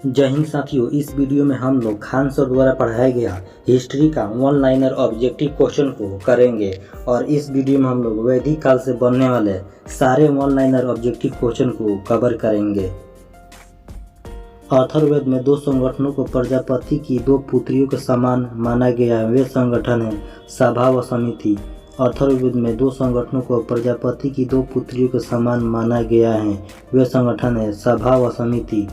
जय हिंद साथियों, इस वीडियो में हम लोग खान सर द्वारा पढ़ाया गया हिस्ट्री का वन लाइनर ऑब्जेक्टिव क्वेश्चन को करेंगे और इस वीडियो में हम लोग वैदिक काल से बनने वाले सारे वन लाइनर ऑब्जेक्टिव क्वेश्चन को कवर करेंगे। अथर्ववेद में दो संगठनों को प्रजापति की दो पुत्रियों के समान माना गया है। वे संगठन है सभा व समिति। अथर्ववेद में दो संगठनों को प्रजापति की दो पुत्रियों के समान माना गया है। वे संगठन है सभा व समिति।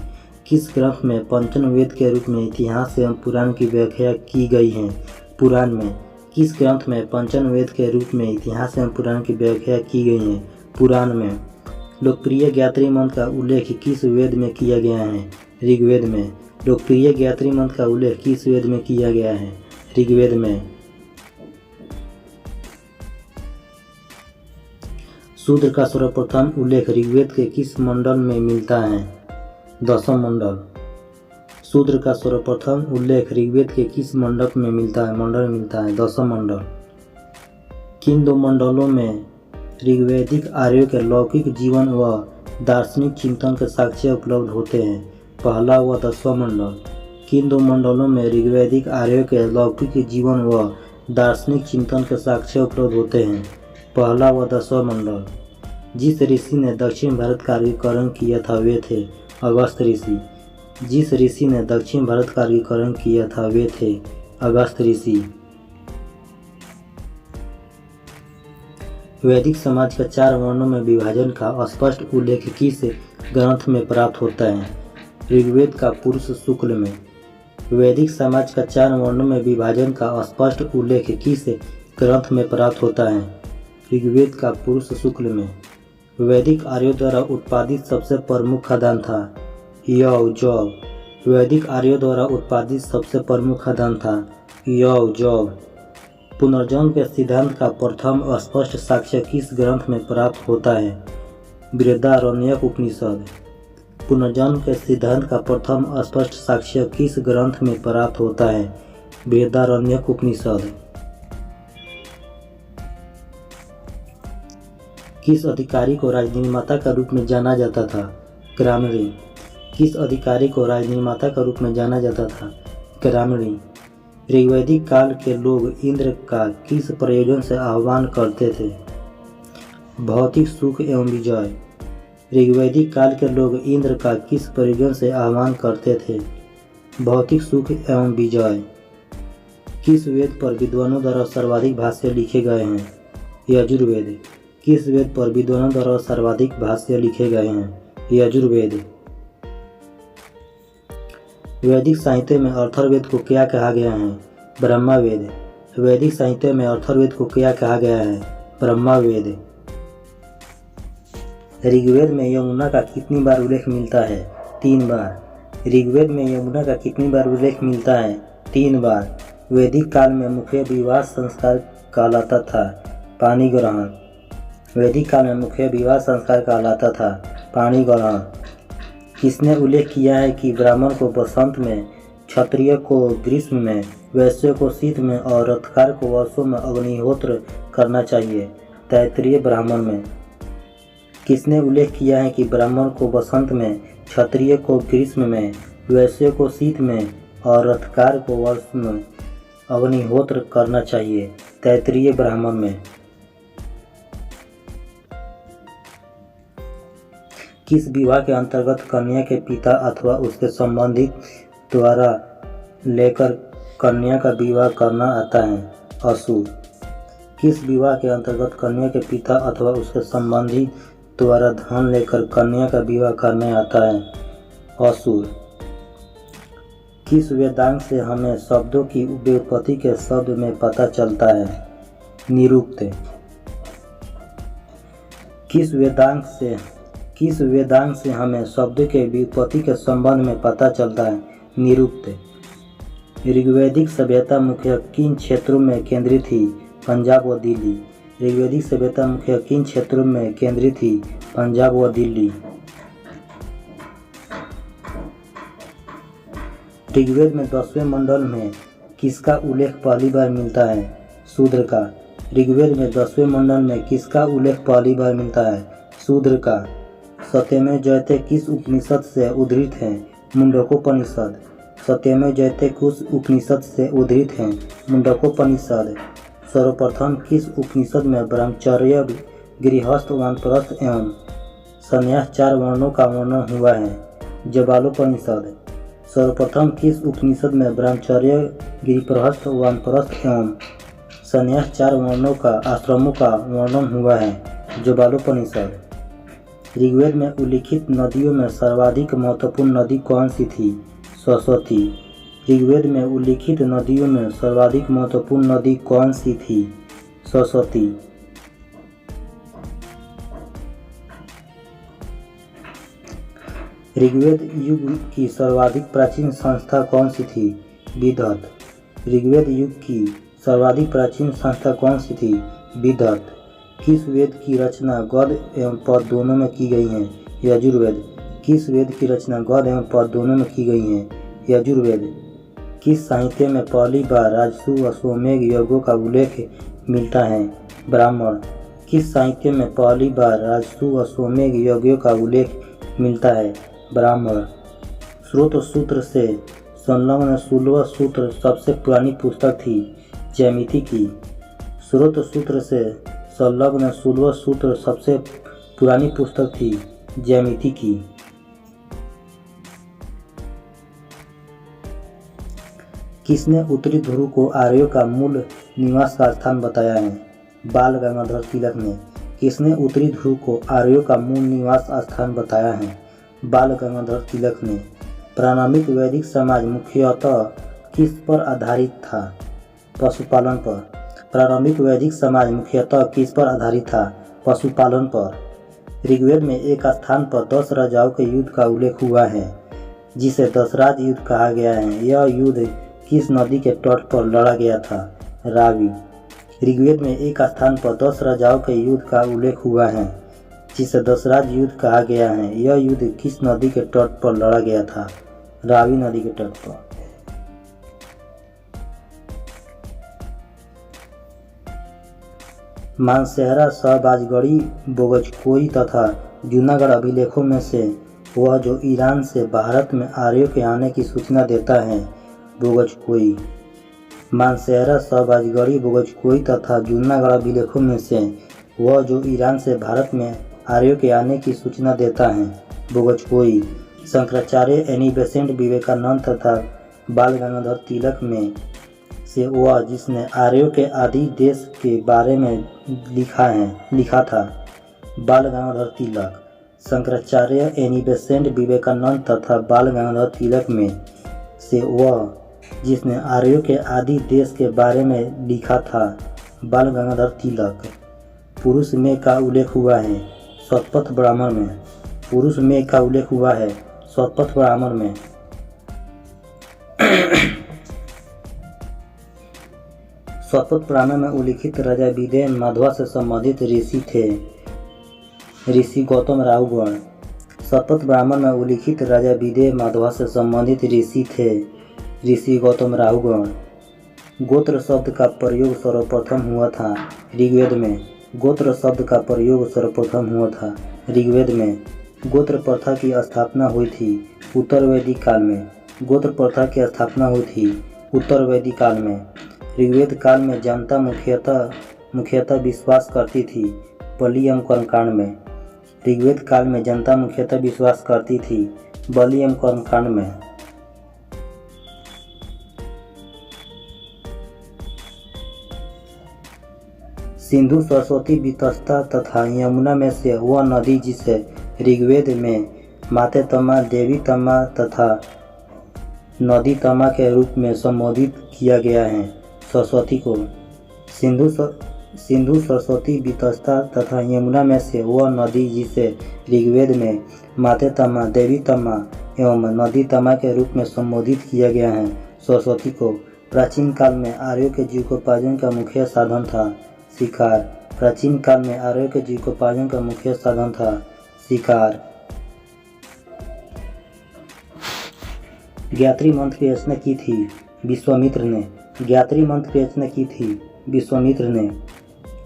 किस ग्रंथ में पंचन वेद के रूप में इतिहास एवं पुराण की व्याख्या की गई है? पुराण में। किस ग्रंथ में पंचन वेद के रूप में इतिहास एवं पुराण की व्याख्या की गई है? पुराण में। लोकप्रिय ज्ञात्री मंत्र का उल्लेख किस वेद में किया गया है? ऋग्वेद में। लोकप्रिय ज्ञात्री मंत्र का उल्लेख किस वेद में किया गया है? ऋग्वेद में। शूद्र का सर्वप्रथम उल्लेख ऋग्वेद के किस मंडल में मिलता है? दशम मंडल। शूद्र का सर्वप्रथम उल्लेख ऋग्वेद के किस मंडल में मिलता है? दशम मंडल। किन दो मंडलों में ऋग्वैदिक आर्यों के लौकिक जीवन व दार्शनिक चिंतन के साक्ष्य उपलब्ध होते हैं? पहला व 10वां मंडल। किन दो मंडलों में ऋग्वैदिक आर्यों के लौकिक जीवन व दार्शनिक चिंतन के साक्ष्य उपलब्ध होते हैं? पहला व 10वां मंडल। जिस ऋषि ने दक्षिण भारत का वर्गीकरण किया था वे थे अगस्त्य ऋषि। जिस ऋषि ने दक्षिण भारत का वर्गीकरण किया था वे थे अगस्त्य ऋषि। वैदिक समाज का 4 वर्णों में विभाजन का स्पष्ट उल्लेख किस ग्रंथ में प्राप्त होता है? ऋग्वेद का पुरुष शुक्ल में। वैदिक समाज का 4 वर्णों में विभाजन का स्पष्ट उल्लेख किस ग्रंथ में प्राप्त होता है? ऋग्वेद का पुरुष शुक्ल में। वैदिक आर्यों द्वारा उत्पादित सबसे प्रमुख खाद्यान्न था जौ। वैदिक आर्यों द्वारा उत्पादित सबसे प्रमुख खाद्यान्न था जौ। पुनर्जन्म के सिद्धांत का प्रथम स्पष्ट साक्ष्य किस ग्रंथ में प्राप्त होता है? बृहदारण्यक उपनिषद। पुनर्जन्म के सिद्धांत का प्रथम स्पष्ट साक्ष्य किस ग्रंथ में प्राप्त होता है? बृहदारण्यक उपनिषद। किस अधिकारी को राजनिर्माता का रूप में जाना जाता था? ग्रामणी। किस अधिकारी को राजनिर्माता का रूप में जाना जाता था? ग्रामणी। ऋग्वैदिक काल के लोग इंद्र का किस प्रयोजन से आह्वान करते थे? भौतिक सुख एवं विजय। ऋग्वैदिक काल के लोग इंद्र का किस प्रयोजन से आह्वान करते थे? भौतिक सुख एवं विजय। किस वेद पर विद्वानों द्वारा सर्वाधिक भाष्य लिखे गए हैं? यजुर्वेद। किस वेद पर विद्वानों द्वारा सर्वाधिक भाष्य लिखे गए हैं? यजुर्वेद। वैदिक साहित्य में अथर्ववेद को क्या कहा गया है? ब्रह्मवेद। वैदिक साहित्य में अथर्ववेद को क्या कहा गया है? ब्रह्मवेद। ऋग्वेद में यमुना का कितनी बार उल्लेख मिलता है? 3 बार। ऋग्वेद में यमुना का कितनी बार उल्लेख मिलता है? 3 बार। वैदिक काल में मुख्य विवाह संस्कार कहलाता था पानी ग्रहण। वैदिक काल में मुख्य विवाह संस्कार कहलाता था पानी ग्रहण। किसने उल्लेख किया है कि ब्राह्मण को बसंत में, क्षत्रिय को ग्रीष्म में, वैश्य को शीत में और रथकार को वर्षों में अग्निहोत्र करना चाहिए? तैत्तिरीय ब्राह्मण में। किसने उल्लेख किया है कि ब्राह्मण को बसंत में, क्षत्रिय को ग्रीष्म में, वैश्य को शीत में और रथकार को वर्ष में अग्निहोत्र करना चाहिए? तैत्तिरीय ब्राह्मण में। किस विवाह के अंतर्गत कन्या के पिता अथवा उसके संबंधित द्वारा लेकर कन्या का विवाह करना आता है? असुर। किस विवाह के अंतर्गत कन्या के पिता अथवा उसके संबंधी द्वारा धन लेकर कन्या का विवाह करने आता है? असुर। किस वेदांग से हमें शब्दों की व्युत्पत्ति के शब्द में पता चलता है? निरुक्त। किस वेदांग से हमें शब्द के व्युत्पत्ति के संबंध में पता चलता है? निरुक्त। ऋग्वैदिक सभ्यता मुख्य किन क्षेत्रों में केंद्रित थी? पंजाब व दिल्ली। ऋग्वैदिक सभ्यता मुख्य किन क्षेत्रों में केंद्रित थी? पंजाब व दिल्ली। ऋग्वेद में 10वें मंडल में किसका उल्लेख पहली बार मिलता है? शूद्र का। ऋग्वेद में 10वें मंडल में किसका उल्लेख पहली बार मिलता है? शूद्र का। सत्यमेव जयते किस उपनिषद से उद्धृत है? मुंडकोपनिषद सत्यमेव जयते कुछ उपनिषद से उद्धृत हैं। मुंडकोपनिषद सर्वप्रथम किस उपनिषद में ब्रह्मचर्य, गृहस्थ, वानप्रस्थ एवं संन्यास 4 वर्णों का वर्णन हुआ है? जबालोपनिषद सर्वप्रथम किस उपनिषद में ब्रह्मचर्य, गृहस्थ, वानप्रस्थ एवं संन्यास 4 वर्णों का आश्रमों का वर्णन हुआ है? जबालोपनिषद। ऋग्वेद में उल्लिखित नदियों में सर्वाधिक महत्वपूर्ण नदी कौन सी थी? सरस्वती। ऋग्वेद में उल्लिखित नदियों में सर्वाधिक महत्वपूर्ण नदी कौन सी थी? सरस्वती। ऋग्वेद युग की सर्वाधिक प्राचीन संस्था कौन सी थी? विदत। ऋग्वेद युग की सर्वाधिक प्राचीन संस्था कौन सी थी? विदत। किस वेद की रचना गद्य एवं पद दोनों में की गई है? यजुर्वेद। किस वेद की रचना गद्य एवं पद दोनों में की गई है? यजुर्वेद। किस साहित्य में पहली बार राजसु अश्वमेध यज्ञों का उल्लेख मिलता है? ब्राह्मण। किस साहित्य में पहली बार राजसु अश्वमेध यज्ञों का उल्लेख मिलता है? ब्राह्मण। स्रोत सूत्र से संलग्न 16वां सूत्र सबसे पुरानी पुस्तक थी? ज्यामिति की। स्रोत सूत्र से संलग्न 16वां सूत्र सबसे पुरानी पुस्तक थी? ज्यामिति की। किसने उत्तरी ध्रुव को आर्यों का मूल निवास का स्थान बताया है? बाल गंगाधर तिलक ने। किसने उत्तरी ध्रुव को आर्यों का मूल निवास स्थान बताया है? बाल गंगाधर तिलक ने। प्रारंभिक वैदिक समाज मुख्यतः किस पर आधारित था? पशुपालन पर। प्रारंभिक वैदिक समाज मुख्यतः किस पर आधारित था? पशुपालन पर। ऋग्वेद में एक स्थान पर 10 राजाओं के युद्ध का उल्लेख हुआ है, जिसे दशराज युद्ध कहा गया है। यह युद्ध किस नदी के तट पर लड़ा गया था? रावी। ऋग्वेद में एक स्थान पर 10 राजाओं के युद्ध का उल्लेख हुआ है, जिसे दशराज युद्ध कहा गया है। यह युद्ध किस नदी के तट पर लड़ा गया था? रावी नदी के तट पर। मानसेहरा, शहबाजगढ़ी, बोगजकोई तथा जूनागढ़ अभिलेखों में से वह जो ईरान से भारत में आर्यों के आने की सूचना देता है? बोगजकोई। मानसेहरा, शहबाजगढ़ी, बोगजकोई तथा जूनागढ़ अभिलेखों में से वह जो ईरान से भारत में आर्यों के आने की सूचना देता है? Boghazkoi. Shankaracharya, Annie Besant, Vivekananda तथा बाल गंगाधर तिलक में से वह जिसने आर्यों के आदि देश के बारे में लिखा था? बाल गंगाधर तिलक। शंकराचार्य, एनी बेसेंट, विवेकानंद तथा बाल गंगाधर तिलक में से वह जिसने आर्यों के आदि देश के बारे में लिखा था? बाल गंगाधर तिलक। पुरुष में का उल्लेख हुआ है? शतपथ ब्राह्मण में। पुरुष में का उल्लेख हुआ है? शतपथ ब्राह्मण में। शतपथ ब्राह्मण में उल्लिखित राजा विदेह माधवा से संबंधित ऋषि थे? ऋषि गौतम राहुगण। शतपथ ब्राह्मण में उल्लिखित राजा विदेह माधवा से संबंधित ऋषि थे? ऋषि गौतम राहुगण। गोत्र शब्द का प्रयोग सर्वप्रथम हुआ था ऋग्वेद में? गोत्र शब्द का प्रयोग सर्वप्रथम हुआ था ऋग्वेद में। गोत्र प्रथा की स्थापना हुई थी उत्तर वैदिक काल में। गोत्र प्रथा की स्थापना हुई थी उत्तर वैदिक काल में। ऋग्वेद काल में जनता मुख्यतः विश्वास करती थी बलि एवं कर्मकांड में। ऋग्वेद काल में जनता मुख्यतः विश्वास करती थी बलि एवं कर्मकांड में। सिंधु, सरस्वती, वितस्ता तथा यमुना में से वह नदी जिसे ऋग्वेद में माते तमा, देवी तमा तथा नदी तमा के रूप में संबोधित किया गया है? सरस्वती को। सिंधु, सरस्वती, वितस्ता तथा यमुना में से वह नदी जिसे ऋग्वेद में माते तमा, देवी तमा एवं नदी तमा के रूप में संबोधित किया गया है? सरस्वती को। प्राचीन काल में आर्यों के जीविकोपार्जन का मुख्य साधन था शिकार। प्राचीन काल में आर्यों के जीविकोपार्जन का मुख्य साधन था शिकार। ज्ञात्री मंत्र की रचना की थी विश्वामित्र ने? ज्ञात्री मंत्र की रचना की थी विश्वामित्र ने।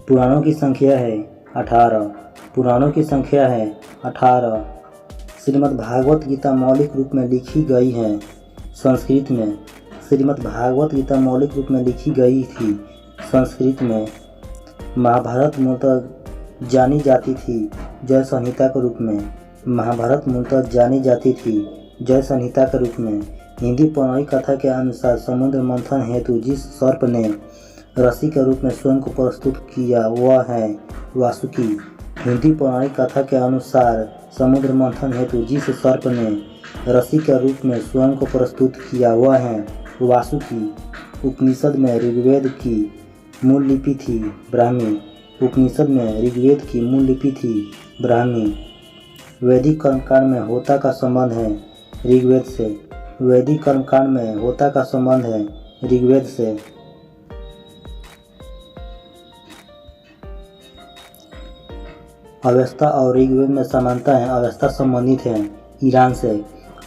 पुराणों की संख्या है 18। पुराणों की संख्या है 18। श्रीमद् भागवत गीता मौलिक रूप में लिखी गई है संस्कृत में। श्रीमद् भागवत गीता मौलिक रूप में लिखी गई थी संस्कृत में। महाभारत मूलतः जानी जाती थी जय संहिता के रूप में। महाभारत मूलतः जानी जाती थी जय संहिता के रूप में। हिंदी पौराणिक कथा के अनुसार समुद्र मंथन हेतु जिस सर्प ने रस्सी के रूप में स्वयं को प्रस्तुत किया वह है वासुकी। हिंदी पौराणिक कथा के अनुसार समुद्र मंथन हेतु जिस सर्प ने रस्सी के रूप में स्वयं को प्रस्तुत किया वह है वासुकी। उपनिषद में ऋग्वेद की मूल लिपि थी ब्राह्मी। उपनिषद में ऋग्वेद की मूल लिपि थी ब्राह्मी। वैदिक कर्मकांड में होता का संबंध है ऋग्वेद से। वैदिक कर्मकांड में होता का संबंध है ऋग्वेद से। अवस्था और ऋग्वेद में समानता है। अवस्था संबंधित है ईरान से।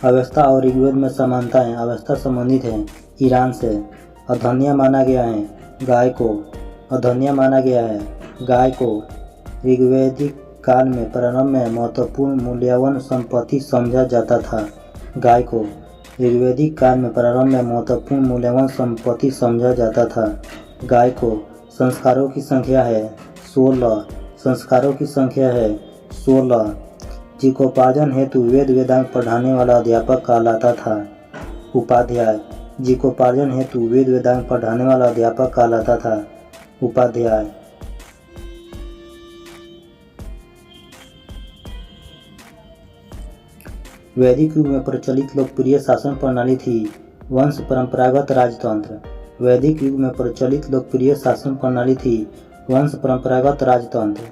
अवस्था और ऋग्वेद में समानता है। अवस्था संबंधित है ईरान से। अधन्या माना गया है गाय को। अधन्या माना गया है गाय को ऋग्वैदिक काल में प्रारंभ में महत्वपूर्ण मूल्यवान संपत्ति समझा जाता था। गाय को ऋग्वैदिक काल में प्रारंभ में महत्वपूर्ण मूल्यवान संपत्ति समझा जाता था। गाय को संस्कारों की संख्या है 16। संस्कारों की संख्या है 16। जीविकोपार्जन हेतु वेद वेदांग पढ़ाने वाला अध्यापक कहलाता था उपाध्याय। जीविकोपार्जन हेतु वेद वेदांग पढ़ाने वाला अध्यापक कहलाता था उपाध्याय। वैदिक युग में प्रचलित लोकप्रिय शासन प्रणाली थी वंश परंपरागत राजतंत्र। वैदिक युग में प्रचलित लोकप्रिय शासन प्रणाली थी वंश परंपरागत राजतंत्र।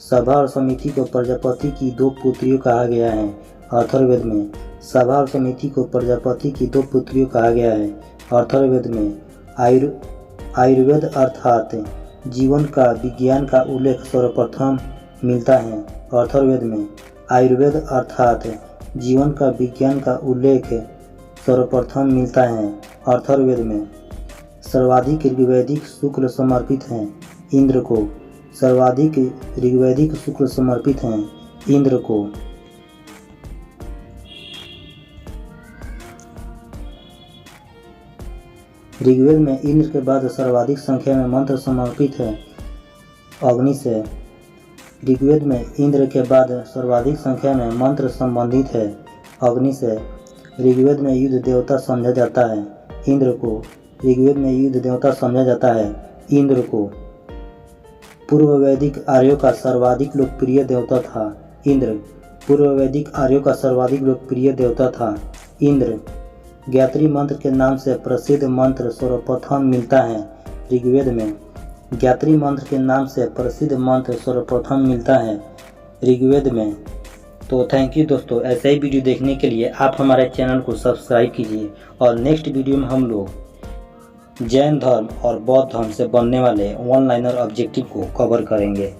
सभा और समिति को प्रजापति की 2 पुत्रियों कहा गया है अथर्ववेद में। सभा और समिति को प्रजापति की 2 पुत्रियों कहा गया है अथर्ववेद में। आयुर्वेद अर्थात जीवन का विज्ञान का उल्लेख सर्वप्रथम मिलता है अथर्ववेद में। आयुर्वेद अर्थात जीवन का विज्ञान का उल्लेख सर्वप्रथम मिलता है अथर्ववेद में। सर्वाधिक ऋग्वैदिक शुक्ल समर्पित हैं इंद्र को। सर्वाधिक ऋग्वैदिक शुक्ल समर्पित हैं इंद्र को। ऋग्वेद में इंद्र के बाद सर्वाधिक संख्या में मंत्र समर्पित है अग्नि से। ऋग्वेद में इंद्र के बाद सर्वाधिक संख्या में मंत्र संबंधित है अग्नि से। ऋग्वेद में युद्ध देवता समझा जाता है इंद्र को। ऋग्वेद में युद्ध देवता समझा जाता है इंद्र को। पूर्व वैदिक आर्यों का सर्वाधिक लोकप्रिय देवता था इंद्र। पूर्व वैदिक आर्यों का सर्वाधिक लोकप्रिय देवता था इंद्र। गायत्री मंत्र के नाम से प्रसिद्ध मंत्र सर्वप्रथम मिलता है ऋग्वेद में। गायत्री मंत्र के नाम से प्रसिद्ध मंत्र सर्वप्रथम मिलता है ऋग्वेद में। तो थैंक यू दोस्तों। ऐसे ही वीडियो देखने के लिए आप हमारे चैनल को सब्सक्राइब कीजिए और नेक्स्ट वीडियो में हम लोग जैन धर्म और बौद्ध धर्म से बनने वाले वन लाइनर ऑब्जेक्टिव को कवर करेंगे।